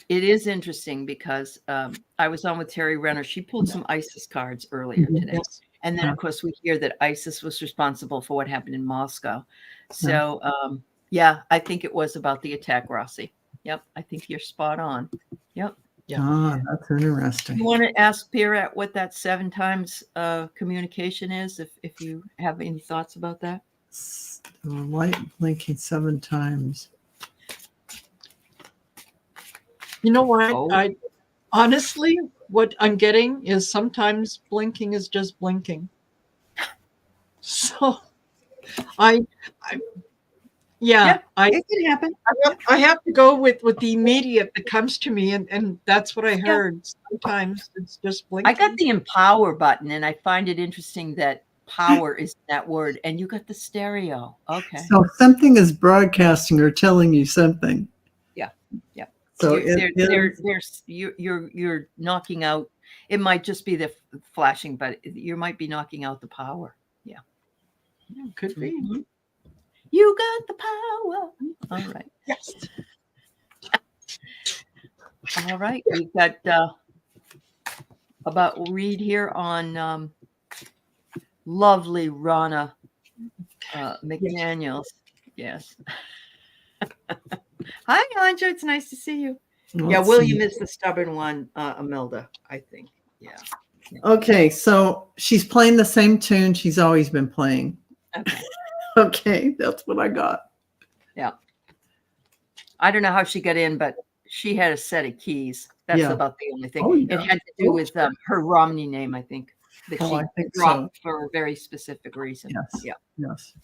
it is interesting because I was on with Terry Renner. She pulled some Isis cards earlier today. And then, of course, we hear that ISIS was responsible for what happened in Moscow. So, I think it was about the attack, Rossi. Yep, I think you're spot on. Yep. Yeah. That's interesting. You want to ask Pirat what that 7 times communication is, if you have any thoughts about that? The light blinking 7 times. You know what? I honestly, what I'm getting is sometimes blinking is just blinking. So it can happen. I have to go with the immediate that comes to me, and that's what I heard. Sometimes it's just blinking. I got the empower button, and I find it interesting that power is that word, and you got the stereo. Okay. So something is broadcasting or telling you something. Yeah. Yeah. So you're knocking out. It might just be the flashing, but you might be knocking out the power. Yeah. Could be. Mm-hmm. You got the power. All right. Yes. All right. We've got about read here on lovely Ronna McDaniels. Yes. Hi, Anja. It's nice to see you. William is the stubborn one, Imelda, I think. Yeah. Okay, so she's playing the same tune she's always been playing. Okay. Okay, that's what I got. Yeah. I don't know how she got in, but she had a set of keys. That's about the only thing. It had to do with her Romney name, I think. that Oh, she I think dropped for a very specific reason. Yes. Yeah. Yes.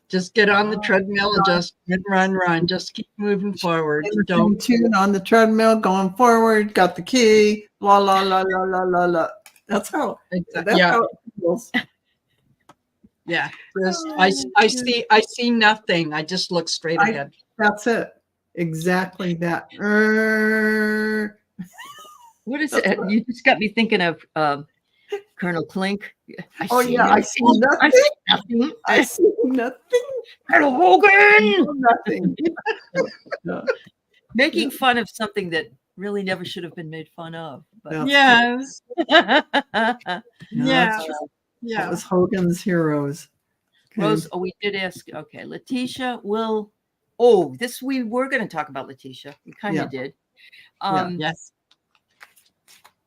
Just get on the treadmill and just run. Just keep moving forward. Don't tune on the treadmill, going forward. Got the key. La la la la la la la. That's how. That's how it feels. Yeah. I see nothing. I just look straight ahead. That's it. Exactly that. What is it? You just got me thinking of Colonel Klink. I see nothing. I see nothing. Colonel Hogan. Nothing. Making fun of something that really never should have been made fun of. But. Yes. Yeah. That was Hogan's Heroes. Okay. Rose, we did ask. Okay, Letitia will. We were going to talk about Letitia. We kind of did. Yes.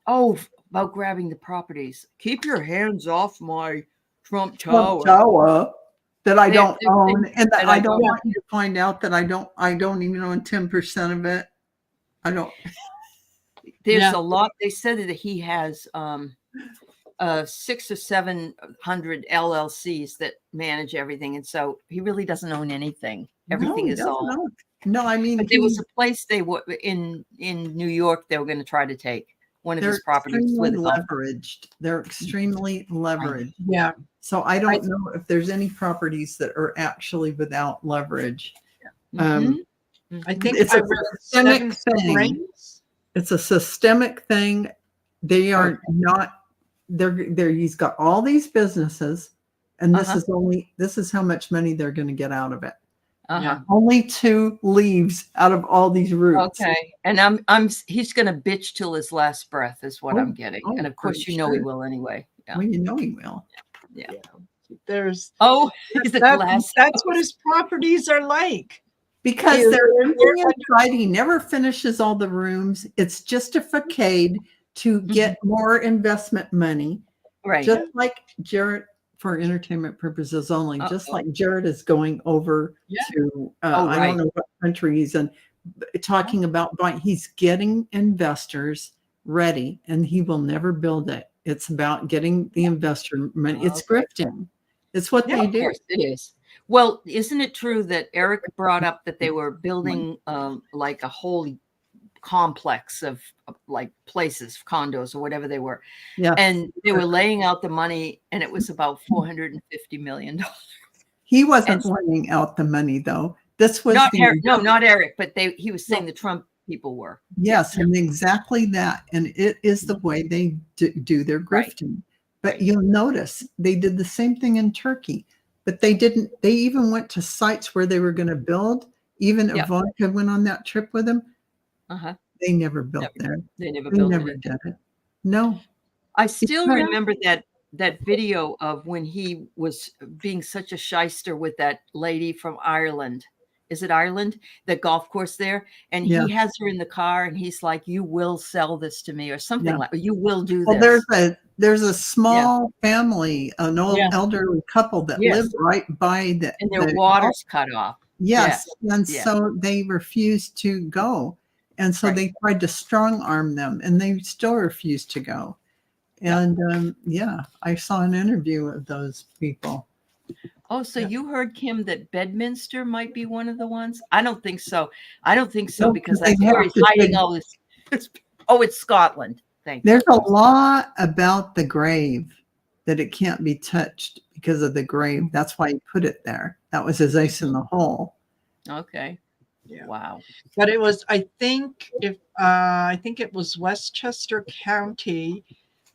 About grabbing the properties. Keep your hands off my Trump Tower. That I don't own, and that I don't want you to find out that I don't even own 10% of it. I don't. There's a lot. They said that he has 600 or 700 LLCs that manage everything, and so he really doesn't own anything. Everything is all. No, I mean, but there was a place they were in New York. They were going to try to take one of his properties with leveraged. They're extremely leveraged. Yeah. So I don't know if there's any properties that are actually without leverage. I think it's a systemic thing. It's a systemic thing. They are not. They're. He's got all these businesses, and this is how much money they're going to get out of it. Only 2 leaves out of all these roots. Okay, and he's going to bitch till his last breath is what I'm getting, and of course he will anyway. Yeah. Well, you know he will. Yeah. There's that's what his properties are like. Because they're inside. He never finishes all the rooms. It's just a facade to get more investment money. Right. Just like Jared, for entertainment purposes only, just like Jared is going over to, I don't know what country he's in, talking about he's getting investors ready, and he will never build it. It's about getting the investor money. It's grifting. It's what they do. Of course it is. Well, isn't it true that Eric brought up that they were building like a whole complex of like places, condos or whatever they were. Yeah. And they were laying out the money, and it was about $450 million. He wasn't laying out the money though. This was not Eric. No, not Eric, but he was saying the Trump people were. Yes, and exactly that. And it is the way they do their grifting. But you'll notice they did the same thing in Turkey, but they didn't. They even went to sites where they were going to build. Even Ivanka went on that trip with them. They never built there. They never did it. No. I still remember that video of when he was being such a shyster with that lady from Ireland. Is it Ireland? The golf course there. And he has her in the car, and he's like, "You will sell this to me," or something like, "You will do this." Well, there's a small family, an old elderly couple that lived right by the, and their water's cut off. Yes. And so they refused to go. And so they tried to strong arm them, and they still refused to go. And I saw an interview of those people. Oh, so you heard, Kim, that Bedminster might be one of the ones? I don't think so. Because I hear he's hiding all this. Oh, it's Scotland. There's a law about the grave that it can't be touched because of the grave. That's why he put it there. That was his ace in the hole. Okay. Yeah. Wow. But it was, I think it was Westchester County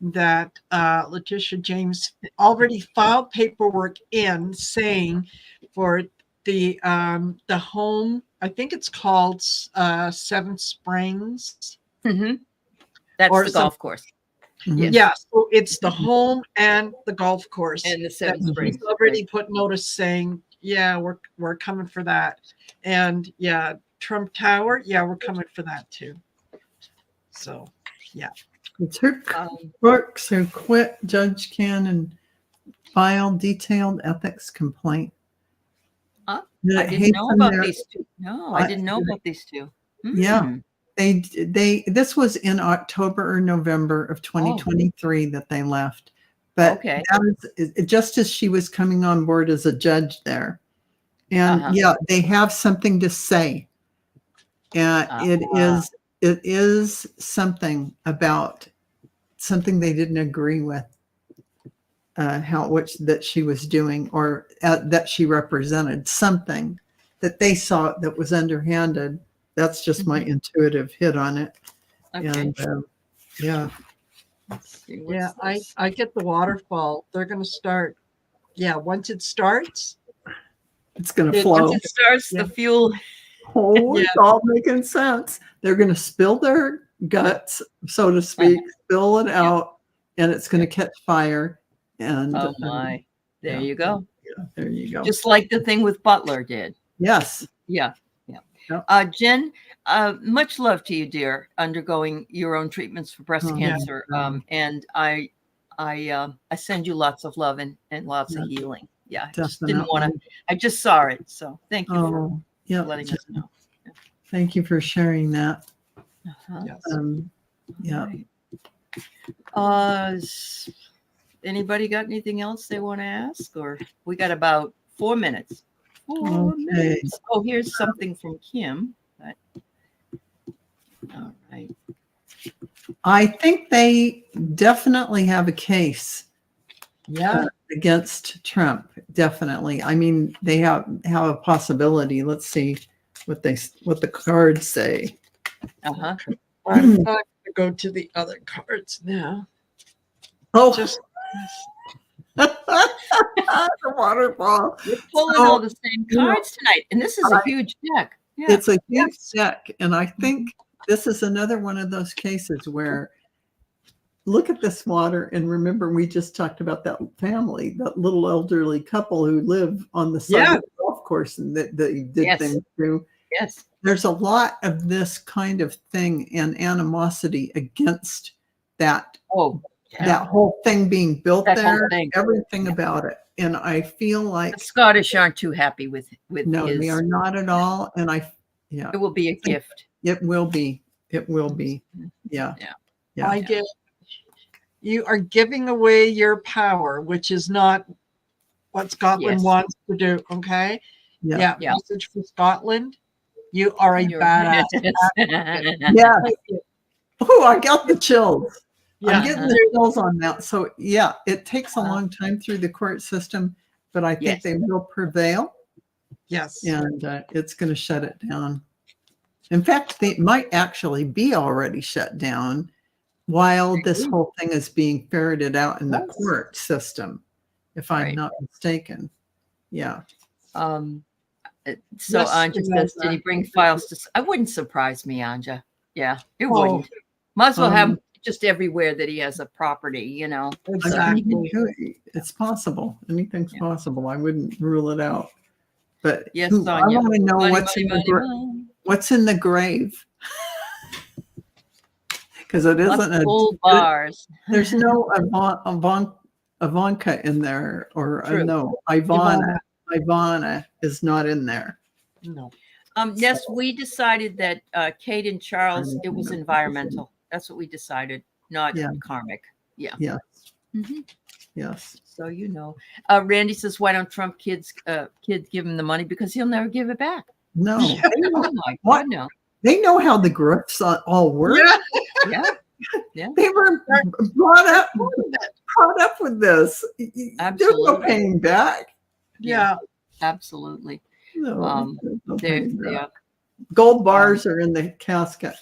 that Letitia James already filed paperwork in saying for the home, I think it's called Seven Springs. Mm-hmm. That's the golf course. Mm-hmm. Yeah, so it's the home and the golf course. And the Seven Springs. He's already put notice saying, we're coming for that. And Trump Tower, we're coming for that too. So, It's her Brooks who quit. Judge Cannon filed detailed ethics complaint. I didn't know about these two. No, I didn't know about these two. Yeah. This was in October or November of 2023 that they left. But Okay. that is just as she was coming on board as a judge there. And yeah, they have something to say. And it is something about something they didn't agree with, that she was doing, or that she represented, something that they saw that was underhanded. That's just my intuitive hit on it. Okay. And yeah. Let's see, Yeah, this? I get the waterfall. They're going to start. Yeah, once it starts, It's going to flow. Once it starts, the fuel. Oh, it's all making sense. They're going to spill their guts, so to speak, spill it out, and it's going to catch fire. And oh my, there you go. Yeah, there you go. Just like the thing with Butler did. Yes. Yeah. Yep. Jen, much love to you, dear, undergoing your own treatments for breast cancer. And I send you lots of love and lots of healing. Yeah, I just didn't want to. I just saw it, so thank you for letting us know. Thank you for sharing that. yes. Yeah. Anybody got anything else they want to ask? Or we got about 4 minutes. 4 minutes. Oh, here's something from Kim. All right. I think they definitely have a case. Yeah. Against Trump, definitely. I mean, they have a possibility. Let's see what the cards say. I'm going to go to the other cards now. Oh, just the waterfall. We're pulling all the same cards tonight, and this is a huge deck. Yeah. It's a huge deck, and I think this is another one of those cases where, look at this water, and remember we just talked about that family, that little elderly couple who live on the side of the golf course, and that they did things too. Yes. There's a lot of this kind of thing and animosity against that. That whole thing being built there, everything about it. And I feel like the Scottish aren't too happy with no, his, they are not at all. And it will be a gift. It will be. It will be. Yeah. I get, you are giving away your power, which is not what Scotland wants to do. Okay. Yeah. Message for Scotland. You are a badass. Yeah. Oh, I got the chills. I'm getting the chills on that. So yeah, it takes a long time through the court system, but I think they will prevail. Yes. And it's going to shut it down. In fact, they might actually be already shut down while this whole thing is being ferreted out in the court system, if I'm not mistaken. Yeah. So Anja says, did he bring files to? I wouldn't surprise me, Anja. Yeah, it wouldn't. Might as well have just everywhere that he has a property, you know. Exactly. It's possible. Anything's possible. I wouldn't rule it out. But yes, I want to know what's in the grave. Because it isn't bars. There's no Ivanka in there, or no, Ivana is not in there. No. Yes, we decided that Kate and Charles, it was environmental. That's what we decided, not karmic. Yeah. Yes. Mm-hmm. Yes. So you know, Randy says, "Why don't Trump kids give him the money, because he'll never give it back?" No. Oh my God, no. They know how the grifts all work. Yeah. They were brought up with this. Absolutely. There's no paying back. Yeah. Absolutely. No, Gold bars are in the casket.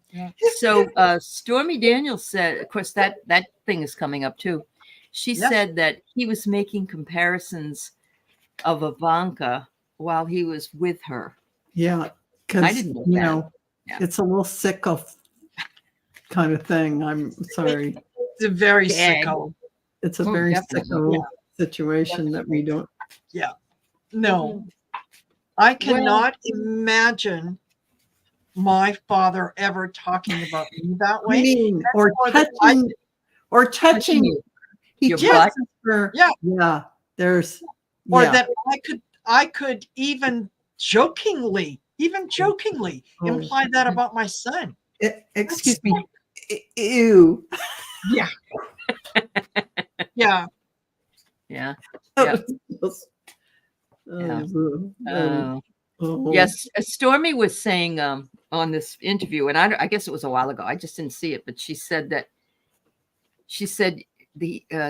Yeah. So Stormy Daniels said, of course, that thing is coming up too. She said that he was making comparisons of Ivanka while he was with her. Yeah, because it's a little sicko kind of thing. I'm sorry. It's a very sicko. It's a very sicko situation that we don't. Yeah. No, I cannot imagine my father ever talking about me that way. Or touching you. He touches her. Yeah. There's that I could even jokingly imply that about my son. Excuse me. Ew. Yeah. Yeah. Yeah. Yeah. Yes, Stormy was saying on this interview, and I guess it was a while ago. I just didn't see it, but she said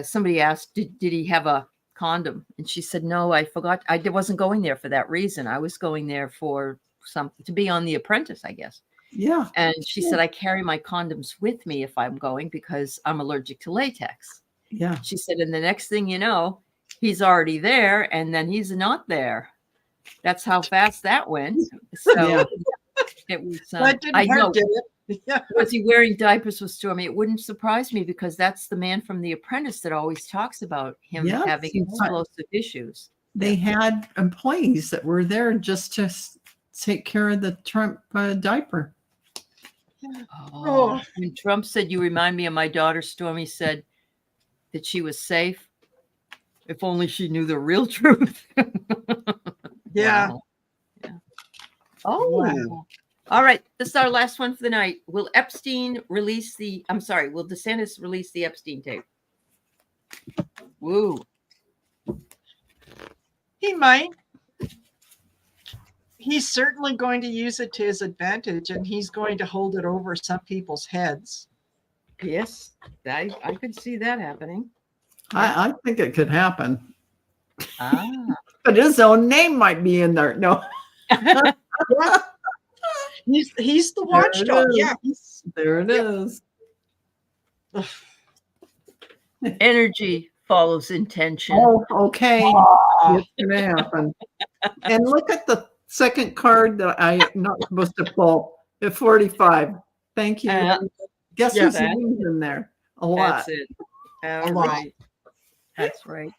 somebody asked, did he have a condom? And she said, no, I forgot. I wasn't going there for that reason. I was going there for something to be on The Apprentice, I guess. Yeah. And she said, I carry my condoms with me if I'm going because I'm allergic to latex. Yeah. She said, and the next thing you know, he's already there and then he's not there. That's how fast that went. So it was, that didn't hurt, did it? Yeah. Was he wearing diapers with Stormy? It wouldn't surprise me because that's the man from The Apprentice that always talks about him having explosive issues. They had employees that were there just to take care of the Trump diaper. Oh, when Trump said, you remind me of my daughter, Stormy said that she was safe. If only she knew the real truth. Yeah. Wow. Yeah. Oh, wow. All right. This is our last one for the night. Will DeSantis release the Epstein tape? Woo. He might. He's certainly going to use it to his advantage, and he's going to hold it over some people's heads. Yes, I could see that happening. I think it could happen. But his own name might be in there. No. He's the watchdog. Yeah. There it is. Energy follows intention. Oh, okay. It's gonna happen. And look at the second card that I'm not supposed to pull at 45. Thank you. Guess whose name's in there? A lot. That's it. All right. That's right.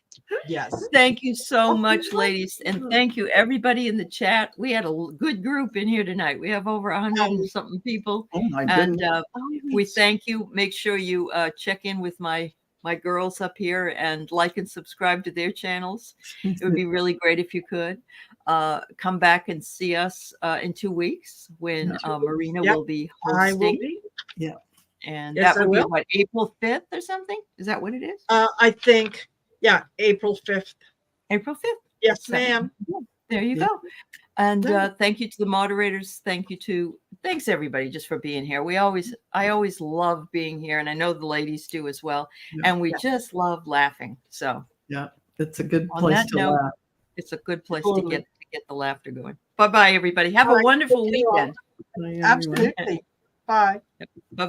Yes. Thank you so much, ladies. And thank you, everybody in the chat. We had a good group in here tonight. We have over 100 and something people. Oh my goodness. And we thank you. Make sure you check in with my girls up here and like and subscribe to their channels. It would be really great if you could. Come back and see us in 2 weeks when Marina will be hosting. I will be. Yeah. And that would be what, April 5th or something? Is that what it is? I think, April 5th. April 5th. Yes, ma'am. There you go. And thank you to the moderators. Thanks everybody just for being here. I always love being here, and I know the ladies do as well. And we just love laughing. So it's a good place to laugh. It's a good place to get the laughter going. Bye-bye, everybody. Have a wonderful weekend. Absolutely. Bye. Bye-bye.